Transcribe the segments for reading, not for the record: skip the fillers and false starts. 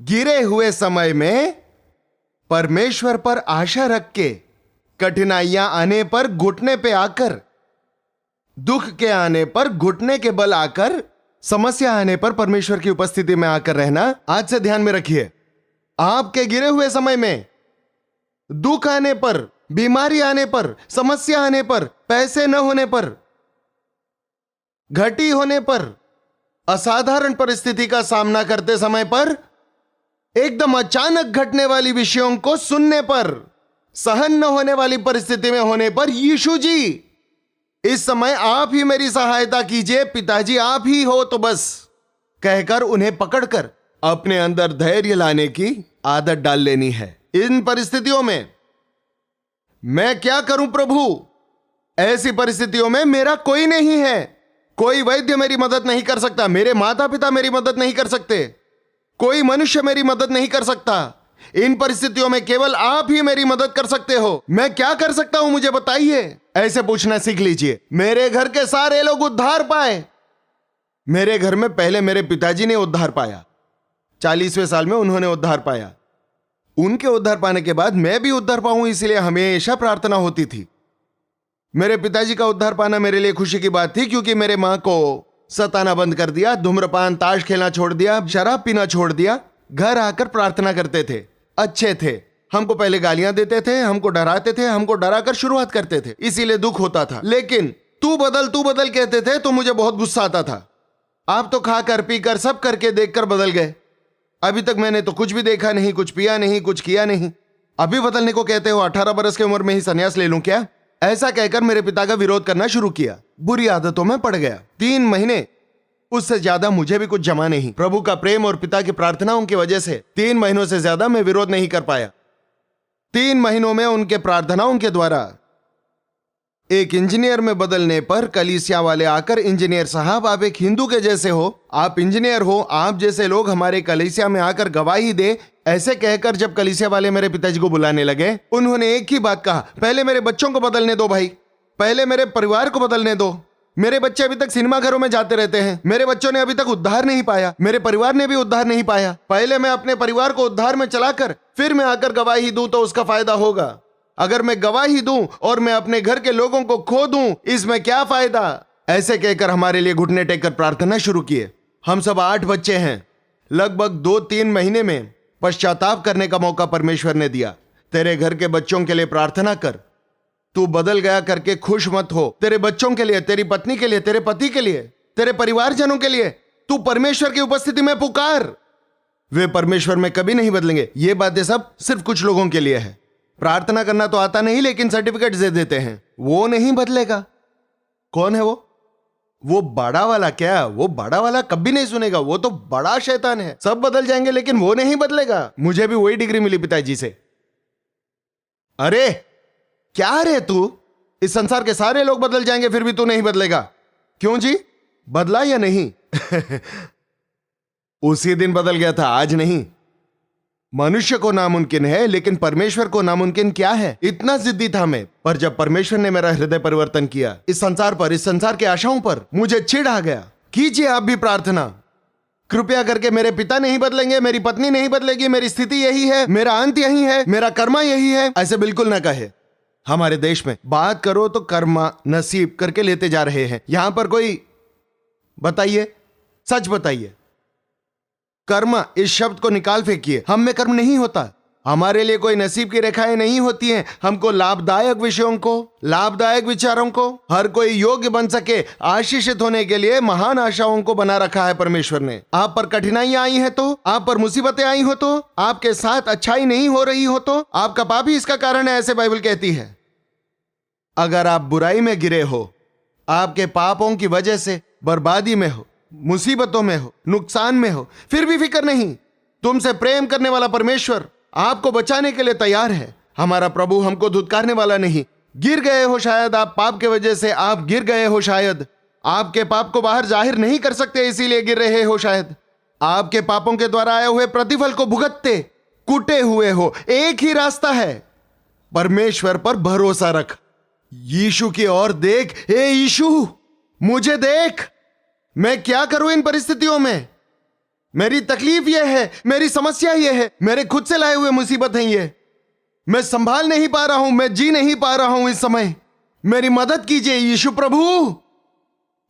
गिरे हुए समय में परमेश्वर पर आशा रख के, कठिनाइयां आने पर घुटने पे आकर, दुख के आने पर घुटने के बल आकर, समस्या आने पर परमेश्वर की उपस्थिति में आकर रहना आज से ध्यान में रखिए। आपके गिरे हुए समय में, दुख आने पर, बीमारी आने पर, समस्या आने पर, पैसे न होने पर, घटी होने पर, असाधारण परिस्थिति का सामना करते समय पर, एकदम अचानक घटने वाली विषयों को सुनने पर, सहन न होने वाली परिस्थिति में होने पर, यीशु जी इस समय आप ही मेरी सहायता कीजिए, पिताजी आप ही हो तो बस कहकर उन्हें पकड़कर अपने अंदर धैर्य लाने की आदत डाल लेनी है। इन परिस्थितियों में मैं क्या करूं प्रभु? ऐसी परिस्थितियों में मेरा कोई नहीं है, कोई वैद्य मेरी मदद नहीं कर सकता, मेरे माता पिता मेरी मदद नहीं कर सकते, कोई मनुष्य मेरी मदद नहीं कर सकता। इन परिस्थितियों में केवल आप ही मेरी मदद कर सकते हो। मैं क्या कर सकता हूं मुझे बताइए? ऐसे पूछना सीख लीजिए। मेरे घर के सारे लोग उद्धार पाए। मेरे घर में पहले मेरे पिताजी ने उद्धार पाया, 40वें साल में उन्होंने उद्धार पाया। उनके उद्धार पाने के बाद मैं भी उद्धार पाऊं, इसलिए हमेशा प्रार्थना होती थी। मेरे पिताजी का उद्धार पाना मेरे लिए खुशी की बात थी, क्योंकि मेरे मां को सताना बंद कर दिया, धूम्रपान ताश खेलना छोड़ दिया, शराब पीना छोड़ दिया, घर आकर प्रार्थना करते थे, अच्छे थे। हमको पहले गालियां देते थे, हमको डराते थे, हमको डराकर शुरुआत करते थे, इसीलिए दुख होता था। लेकिन तू बदल कहते थे तो मुझे बहुत गुस्सा आता था। आप तो खाकर पीकर सब करके देखकर बदल गए। अभी तक मैंने तो कुछ भी देखा नहीं, कुछ पिया नहीं, कुछ किया नहीं। अभी बदलने को कहते हो? 18 बरस की उम्र में ही संन्यास ले लूं क्या? ऐसा कहकर मेरे पिता का विरोध करना शुरू किया। बुरी आदतों में पड़ गया। 3 महीने, उससे ज्यादा मुझे भी कुछ जमा नहीं। प्रभु का प्रेम और पिता की प्रार्थनाओं की वजह से 3 महीनों से ज्यादा मैं विरोध नहीं कर पाया। 3 महीनों में उनके प्रार्थनाओं के द्वारा एक इंजीनियर में बदलने पर कलीसिया वाले आकर, इंजीनियर साहब आप एक हिंदू के जैसे हो, आप इंजीनियर हो, आप जैसे लोग हमारे कलीसिया में आकर गवाही दे, ऐसे कहकर जब कलीसिया वाले मेरे पिताजी को बुलाने लगे, उन्होंने एक ही बात कहा, पहले मेरे बच्चों को बदलने दो भाई, पहले मेरे परिवार को बदलने दो। मेरे बच्चे अभी तक सिनेमा घरों में जाते रहते हैं, मेरे बच्चों ने अभी तक उद्धार नहीं पाया, मेरे परिवार ने भी उद्धार नहीं पाया। पहले मैं अपने परिवार को उद्धार में चलाकर फिर मैं आकर गवाही दूं तो उसका फायदा होगा। अगर मैं गवाही दूं और मैं अपने घर के लोगों को खो दूं, इसमें क्या फायदा? ऐसे कहकर हमारे लिए घुटने टेककर प्रार्थना शुरू किए। हम सब 8 बच्चे हैं। लगभग 2-3 महीने में पश्चाताप करने का मौका परमेश्वर ने दिया। तेरे घर के बच्चों के लिए प्रार्थना कर, तू बदल गया करके खुश मत हो। तेरे बच्चों के लिए, तेरी पत्नी के लिए, तेरे पति के लिए, तेरे परिवारजनों के लिए तू परमेश्वर की उपस्थिति में पुकार। वे परमेश्वर में कभी नहीं बदलेंगे। ये बातें सब सिर्फ कुछ लोगों के लिए है। प्रार्थना करना तो आता नहीं, लेकिन सर्टिफिकेट दे देते हैं, वो नहीं बदलेगा। कौन है वो बड़ा वाला? क्या वो बड़ा वाला कभी नहीं सुनेगा, वो तो बड़ा शैतान है। सब बदल जाएंगे लेकिन वो नहीं बदलेगा। मुझे भी वही डिग्री मिली पिताजी से। अरे क्या रे तू? इस संसार के सारे लोग बदल जाएंगे फिर भी तू नहीं बदलेगा? क्यों जी, बदला या नहीं? उसी दिन बदल गया था, आज नहीं। मनुष्य को नामुमकिन है, लेकिन परमेश्वर को नामुमकिन क्या है? इतना जिद्दी था मैं, पर जब परमेश्वर ने मेरा हृदय परिवर्तन किया, इस संसार पर, इस संसार के आशाओं पर मुझे चिढ़ आ गया। कीजिए आप भी प्रार्थना, कृपया करके। मेरे पिता नहीं बदलेंगे, मेरी पत्नी नहीं बदलेगी, मेरी स्थिति यही है, मेरा अंत यही है, मेरा कर्मा यही है, ऐसे बिल्कुल ना कहे। हमारे देश में बात करो तो कर्मा, नसीब करके लेते जा रहे हैं। यहां पर कोई बताइए, सच बताइए, कर्म इस शब्द को निकाल फेंकिए। हम में कर्म नहीं होता। हमारे लिए कोई नसीब की रेखाएं नहीं होती हैं। हमको लाभदायक विषयों को, लाभदायक विचारों को, हर कोई योग्य बन सके आशीषित होने के लिए महान आशाओं को बना रखा है परमेश्वर ने। आप पर कठिनाइयां आई हैं तो, आप पर मुसीबतें आई हो तो, आपके साथ अच्छाई नहीं हो रही हो तो, आपका पाप ही इसका कारण है, ऐसे बाइबल कहती है। अगर आप बुराई में गिरे हो, आपके पापों की वजह से बर्बादी में हो, मुसीबतों में हो, नुकसान में हो, फिर भी फिक्र नहीं। तुमसे प्रेम करने वाला परमेश्वर आपको बचाने के लिए तैयार है। हमारा प्रभु हमको धुतकारने वाला नहीं। गिर गए हो शायद आप, पाप के वजह से आप गिर गए हो शायद, आपके पाप को बाहर जाहिर नहीं कर सकते इसीलिए गिर रहे हो शायद, आपके पापों के द्वारा आए हुए प्रतिफल को भुगतते कुटे हुए हो। एक ही रास्ता है, परमेश्वर पर भरोसा रख, यीशु की ओर देख। हे यीशु, मुझे देख, मैं क्या करूं इन परिस्थितियों में? मेरी तकलीफ यह है, मेरी समस्या यह है, मेरे खुद से लाए हुए मुसीबत है ये, मैं संभाल नहीं पा रहा हूं, मैं जी नहीं पा रहा हूं इस समय, मेरी मदद कीजिए यीशु प्रभु।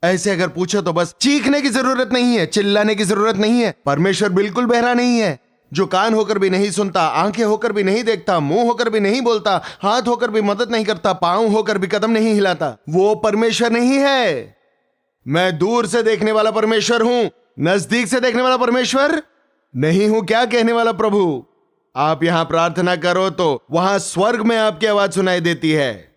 ऐसे अगर पूछो तो बस चीखने की जरूरत नहीं है, चिल्लाने की जरूरत नहीं है। परमेश्वर बिल्कुल बहरा नहीं है, जो कान होकर भी नहीं सुनता, आंखें होकर भी नहीं देखता, मुंह होकर भी नहीं बोलता, हाथ होकर भी मदद नहीं करता, पांव होकर भी कदम नहीं हिलाता, वो परमेश्वर नहीं है। मैं दूर से देखने वाला परमेश्वर हूं, नजदीक से देखने वाला परमेश्वर नहीं हूं। क्या कहने वाला प्रभु? आप यहां प्रार्थना करो तो वहां स्वर्ग में आपकी आवाज सुनाई देती है।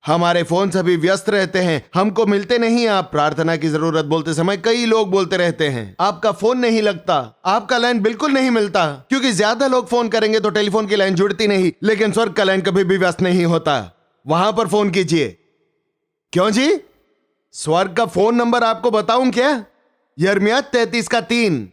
हमारे फोन सभी व्यस्त रहते हैं, हमको मिलते नहीं। आप प्रार्थना की जरूरत बोलते समय कई लोग बोलते रहते हैं, आपका फोन नहीं लगता, आपका लाइन बिल्कुल नहीं मिलता, क्योंकि ज्यादा लोग फोन करेंगे तो टेलीफोन की लाइन जुड़ती नहीं। लेकिन स्वर्ग का लाइन कभी भी व्यस्त नहीं होता, वहां पर फोन कीजिए। क्यों जी? स्वर्ग का फोन नंबर आपको बताऊं क्या? यिर्मयाह 33 का 3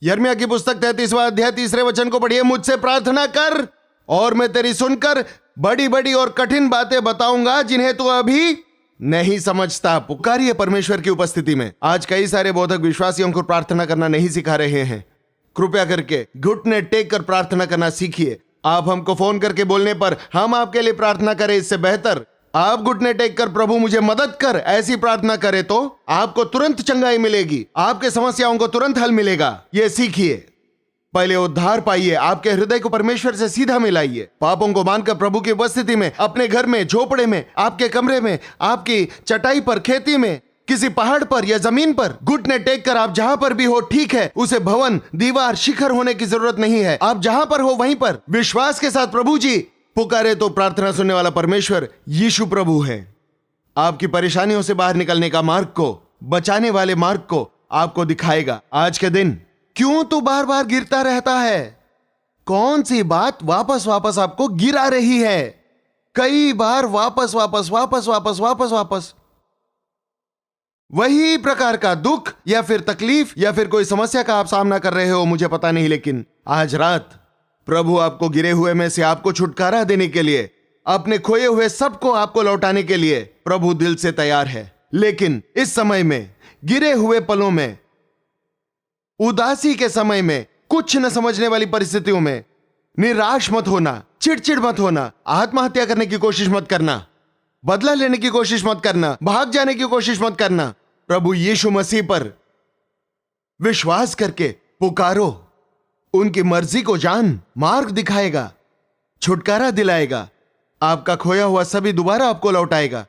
यिर्मयाह की पुस्तक 33वां अध्याय 3 वचन को पढ़िए। मुझसे प्रार्थना कर और मैं तेरी सुनकर बड़ी बड़ी और कठिन बातें बताऊंगा जिन्हें तू अभी नहीं समझता। पुकारिए परमेश्वर की उपस्थिति में। आज कई सारे बोधक विश्वासियों को प्रार्थना करना नहीं सिखा रहे हैं। कृपया करके घुटने टेक कर प्रार्थना करना सीखिए। आप हमको फोन करके बोलने पर हम आपके लिए प्रार्थना करें, इससे बेहतर आप घुटने टेक कर प्रभु मुझे मदद कर ऐसी प्रार्थना करें तो आपको तुरंत चंगाई मिलेगी, आपके समस्याओं को तुरंत हल मिलेगा। यह सीखिए। पहले उद्धार पाइए, आपके हृदय को परमेश्वर से सीधा मिलाइए। पापों को मानकर प्रभु की उपस्थिति में, अपने घर में, झोपड़े में, आपके कमरे में, आपकी चटाई पर, खेती में, किसी पहाड़ पर या जमीन पर घुटने टेक कर आप जहां पर भी हो, ठीक है, उसे भवन, दीवार, शिखर होने की जरूरत नहीं है। आप जहां पर हो वहीं पर विश्वास के साथ प्रभु जी पुकारे तो प्रार्थना सुनने वाला परमेश्वर यीशु प्रभु है। आपकी परेशानियों से बाहर निकलने का मार्ग को, बचाने वाले मार्ग को आपको दिखाएगा। आज के दिन क्यों तू बार बार गिरता रहता है? कौन सी बात वापस वापस आपको गिरा रही है? कई बार वापस वापस वापस वापस वापस वापस वही प्रकार का दुख या फिर तकलीफ या फिर कोई समस्या का आप सामना कर रहे हो, मुझे पता नहीं, लेकिन आज रात प्रभु आपको गिरे हुए में से आपको छुटकारा देने के लिए, अपने खोए हुए सबको आपको लौटाने के लिए प्रभु दिल से तैयार है। लेकिन इस समय में, गिरे हुए पलों में, उदासी के समय में, कुछ न समझने वाली परिस्थितियों में निराश मत होना, चिड़चिड़ मत होना, आत्महत्या करने की कोशिश मत करना, बदला लेने की कोशिश मत करना, भाग जाने की कोशिश मत करना। प्रभु यीशु मसीह पर विश्वास करके पुकारो, उनकी मर्जी को जान, मार्ग दिखाएगा, छुटकारा दिलाएगा, आपका खोया हुआ सभी दोबारा आपको लौटाएगा।